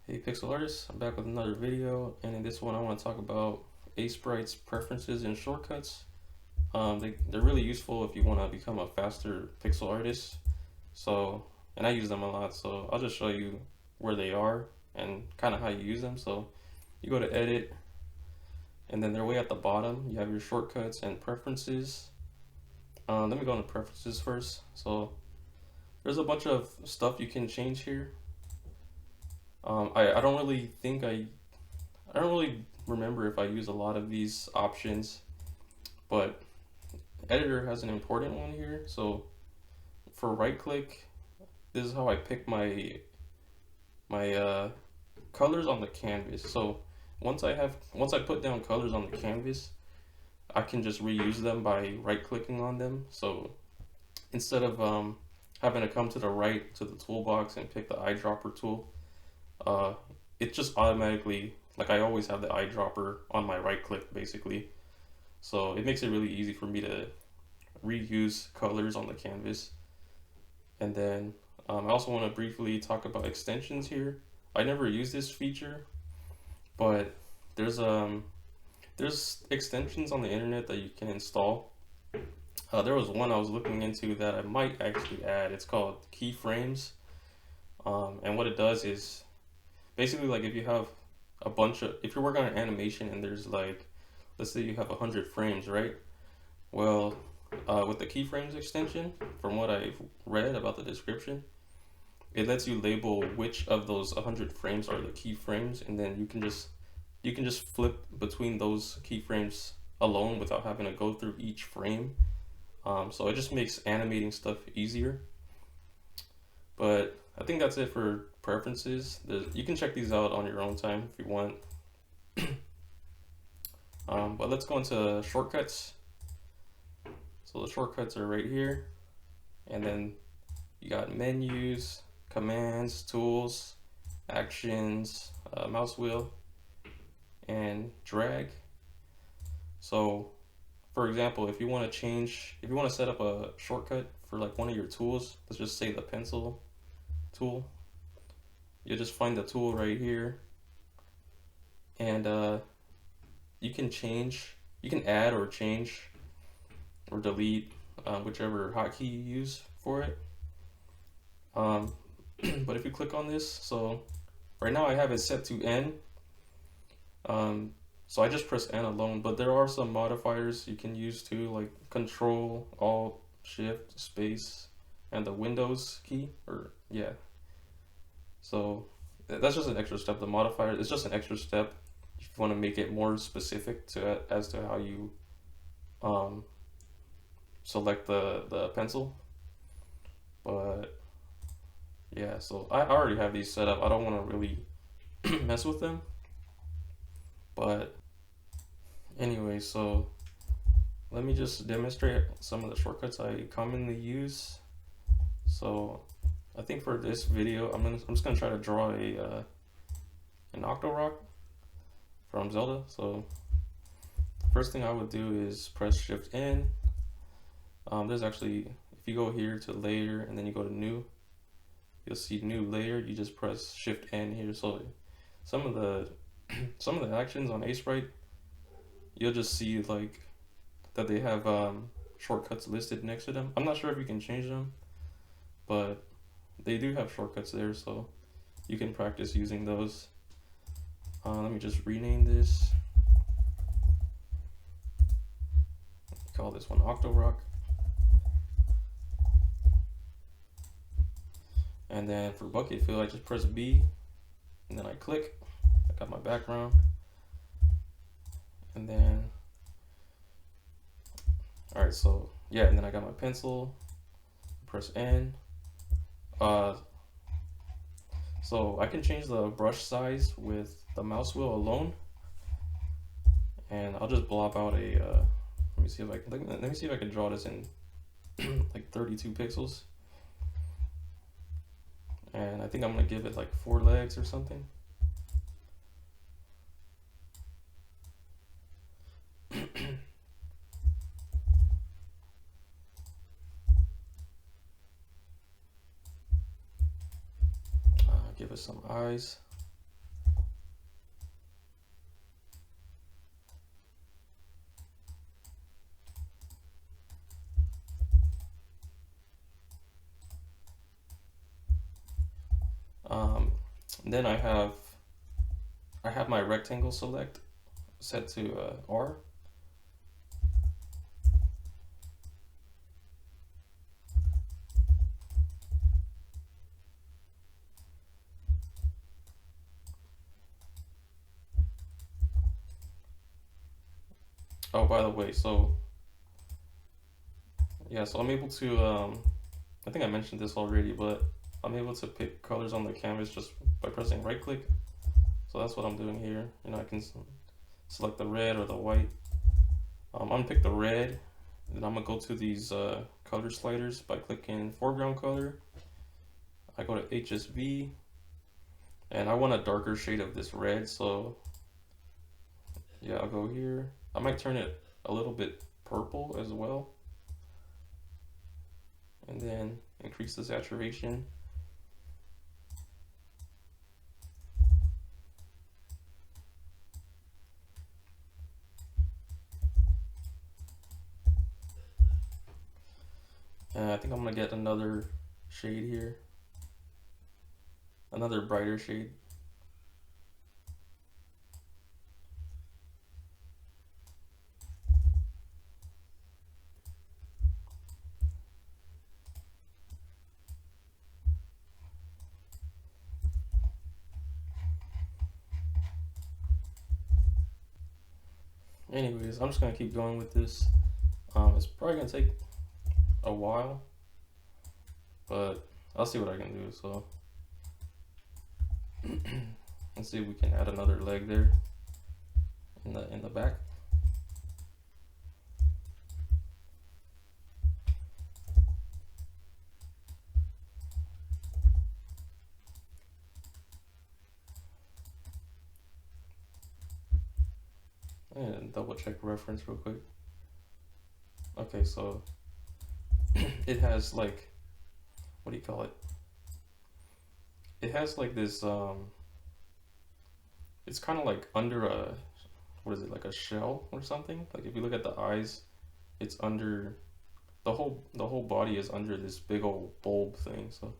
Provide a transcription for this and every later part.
Hey Pixel Artists, I'm back with another video, and in this one I want to talk about Aseprite's preferences and shortcuts. They're really useful if you want to become a faster pixel artist. And I use them a lot, so I'll just show you where they are and kind of how you use them. So you go to Edit, and then they're way at the bottom. You have your shortcuts and preferences. Let me go into preferences first. So there's a bunch of stuff you can change here. I don't really think I don't really remember if I use a lot of these options, but editor has an important one here. So for right click, this is how I pick my colors on the canvas. So once I put down colors on the canvas, I can just reuse them by right clicking on them. So instead of having to come to the right to the toolbox and pick the eyedropper tool, uh, it just automatically, like, I always have the eyedropper on my right click basically. So it makes it really easy for me to reuse colors on the canvas. And then I also want to briefly talk about extensions here. I never use this feature, but there's extensions on the internet that you can install. There was one I was looking into that I might actually add. It's called keyframes, and what it does is basically, like, if you have if you're working on an animation and there's, like, let's say you have 100 frames, right? Well, with the keyframes extension, from what I've read about the description, it lets you label which of those 100 frames are the keyframes, and then you can just flip between those keyframes alone without having to go through each frame. So it just makes animating stuff easier. But I think that's it for preferences. You can check these out on your own time if you want. But let's go into shortcuts. So the shortcuts are right here, and then you got menus, commands, tools, actions, mouse wheel, and drag. So for example, if you want to set up a shortcut for, like, one of your tools, let's just say the pencil tool, you'll just find the tool right here, and you can add or change or delete whichever hotkey you use for it. But if you click on this, so right now I have it set to N, so I just press N alone, but there are some modifiers you can use too, like Control, Alt, Shift, Space, and the Windows key, or yeah. So that's just an extra step. The modifier is just an extra step if you want to make it more specific as to how you select the pencil. But yeah, so I already have these set up. I don't want to really mess with them. But anyway, so let me just demonstrate some of the shortcuts I commonly use. So I think for this video, I'm just gonna try to draw an Octorok from Zelda. So the first thing I would do is press Shift N. There's actually, if you go here to layer and then you go to new, you'll see new layer. You just press Shift N here. So some of the actions on Aseprite, you'll just see, like, that they have shortcuts listed next to them. I'm not sure if you can change them, but they do have shortcuts there, so you can practice using those. Let me just rename this. Call this one Octorok. And then for bucket fill, I just press B, and then I click. I got my background, and then all right, so yeah, and then I got my pencil. Press N. So I can change the brush size with the mouse wheel alone, and I'll just blob out a. Let me see if I can draw this in like 32 pixels. And I think I'm gonna give it like 4 legs or something. Give it some eyes. And then I have my rectangle select set to R. Oh, by the way, so yeah, so I'm able to I think I mentioned this already, but I'm able to pick colors on the canvas just by pressing right click. So that's what I'm doing here. You know, I can select the red or the white. I'm gonna pick the red, and I'm gonna go to these color sliders by clicking foreground color. I go to HSV, and I want a darker shade of this red, so yeah, I'll go here. I might turn it a little bit purple as well, and then increase the saturation. And I think I'm gonna get another shade here, another brighter shade. Anyways, I'm just gonna keep going with this. It's probably gonna take a while, but I'll see what I can do. So let's see if we can add another leg there in the back. And double check reference real quick. Okay, so it has like, what do you call it? It has like this it's kind of like under a, what is it, like a shell or something? Like if you look at the eyes, it's under the whole body is under this big old bulb thing. So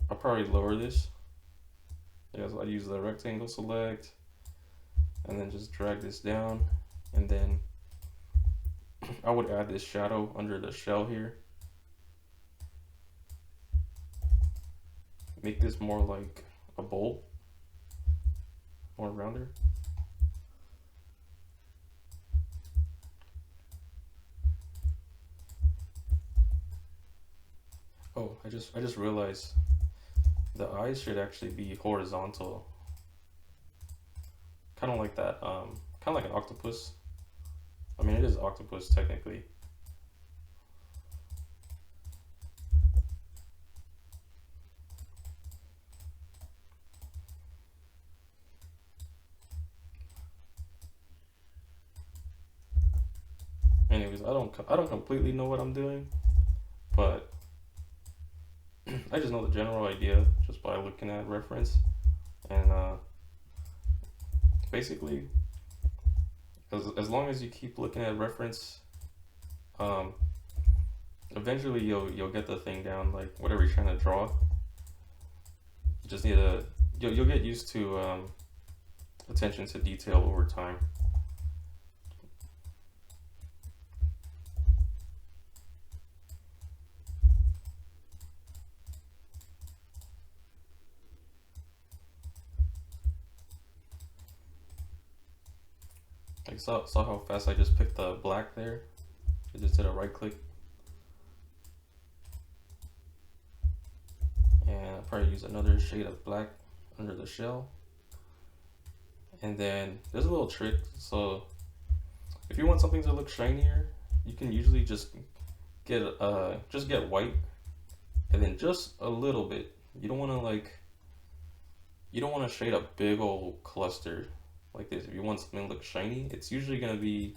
I'll probably lower this. Yeah, so I use the rectangle select and then just drag this down, and then I would add this shadow under the shell here. Make this more like a bulb, more rounder. Oh, I just realized the eyes should actually be horizontal. Kind of like that, kind of like an octopus. I mean, it is octopus technically. Anyways, I don't completely know what I'm doing, but I just know the general idea just by looking at reference, and basically, as long as you keep looking at reference, um, eventually you'll get the thing down, like whatever you're trying to draw. You just need to you'll get used to attention to detail over time. Like saw how fast I just picked the black there. I just did a right click, and I'll probably use another shade of black under the shell. And then there's a little trick. So if you want something to look shinier, you can usually just get white, and then just a little bit. You don't want to shade a big old cluster like this. If you want something to look shiny, it's usually going to be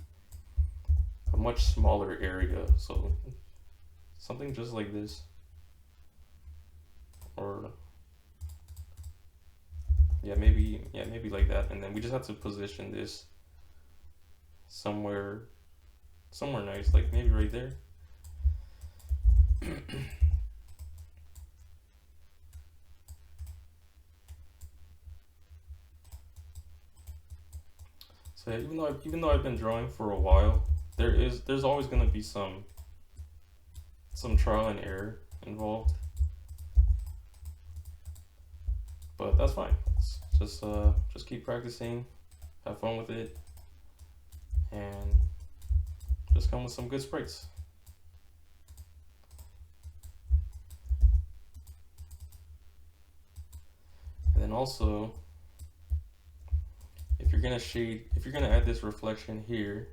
a much smaller area. So something just like this, or maybe like that. And then we just have to position this somewhere nice, like maybe right there. So yeah, even though I've been drawing for a while, there's always gonna be some trial and error involved, but that's fine. Just keep practicing, have fun with it, and just come with some good sprites. And then also, if you're gonna add this reflection here,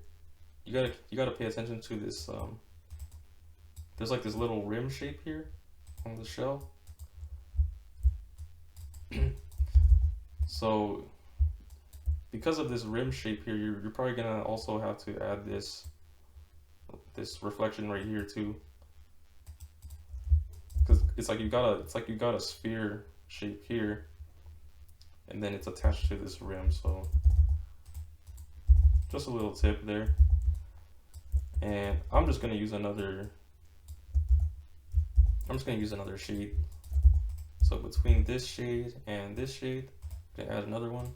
you gotta pay attention to this. There's like this little rim shape here on the shell. So because of this rim shape here, you're probably gonna also have to add this reflection right here too, because it's like you got a sphere shape here, and then it's attached to this rim. So just a little tip there. And I'm just gonna use another shade. So between this shade and this shade, I'm gonna add another one.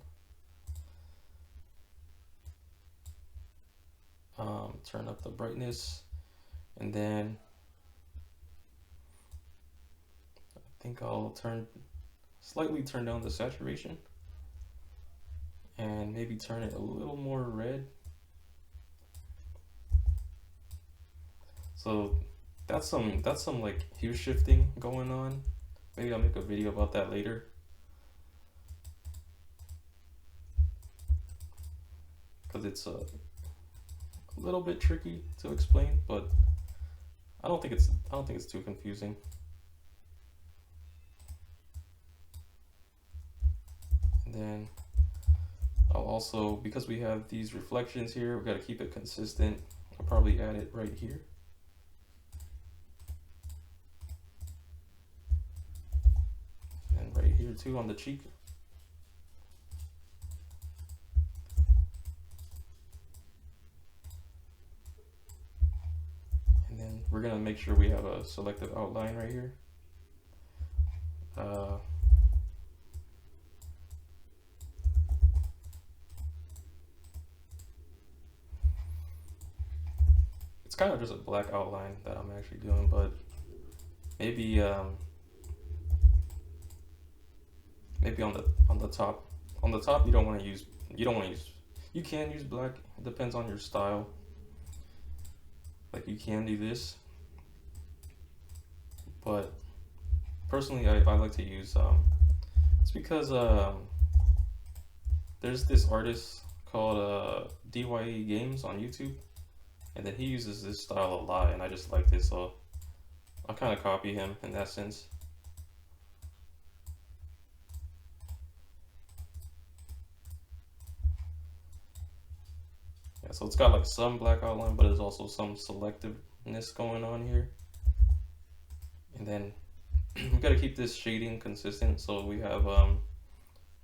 Turn up the brightness, and then I think I'll slightly turn down the saturation, and maybe turn it a little more red. So that's some like hue shifting going on. Maybe I'll make a video about that later. Because it's a little bit tricky to explain, but I don't think it's too confusing. And then I'll also, because we have these reflections here, we got to keep it consistent. I'll probably add it right here. And right here too on the cheek. And then we're gonna make sure we have a selective outline right here. It's kind of just a black outline that I'm actually doing, but maybe maybe on the top you don't want to use you can use black. It depends on your style. Like you can do this, but personally I like to use it's because there's this artist called DYE Games on YouTube, and then he uses this style a lot, and I just like this, so I'll kind of copy him in that sense. Yeah, so it's got like some black outline, but there's also some selectiveness going on here. And then we got to keep this shading consistent, so we have let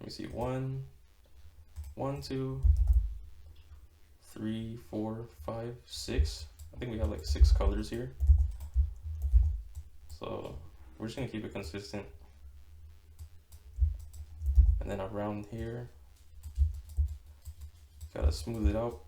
me see, 1 2 3 4 5 6. I think we have like 6 colors here, so we're just gonna keep it consistent. And then around here, gotta smooth it out.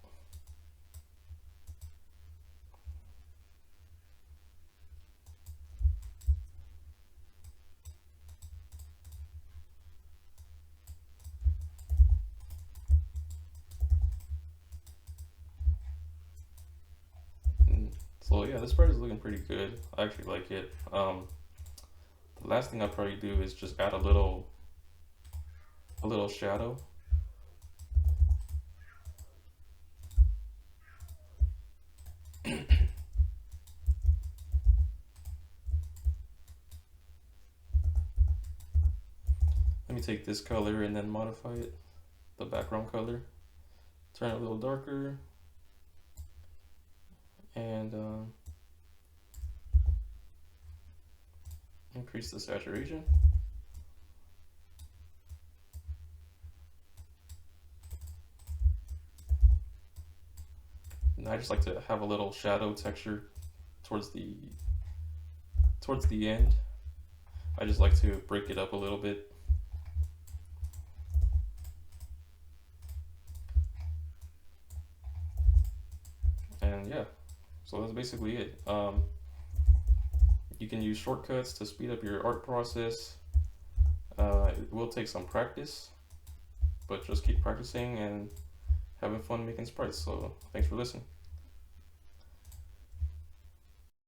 So yeah, this part is looking pretty good. I actually like it. The last thing I'll probably do is just add a little shadow. Let me take this color and then modify it, the background color. Turn it a little darker. And increase the saturation. And I just like to have a little shadow texture towards the end. I just like to break it up a little bit. And yeah, so that's basically it. You can use shortcuts to speed up your art process. It will take some practice, but just keep practicing and having fun making sprites. So thanks for listening.